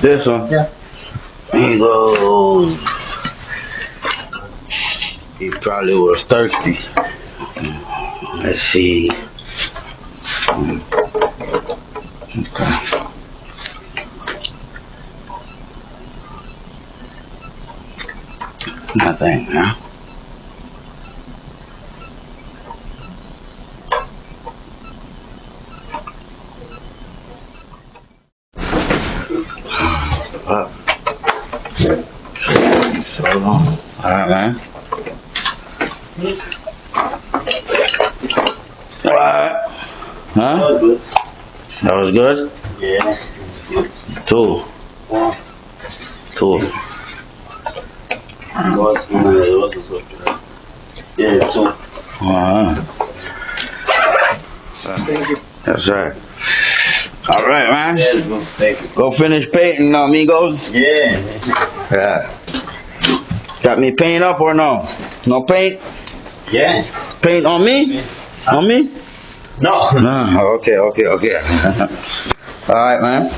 This one? Yeah. Here you go. He probably was thirsty. Let's see. Okay. Nothing, huh? Up. So long. Alright, man. Alright. Huh? That was good? Yeah. Two. Yeah, two. Thank you. That's right. All right, man. Yeah, thank you. Go finish painting, amigos. Yeah. Yeah. Got me paint up or no? No paint? Yeah. Paint on me? On me? No. No. Okay. All right, man.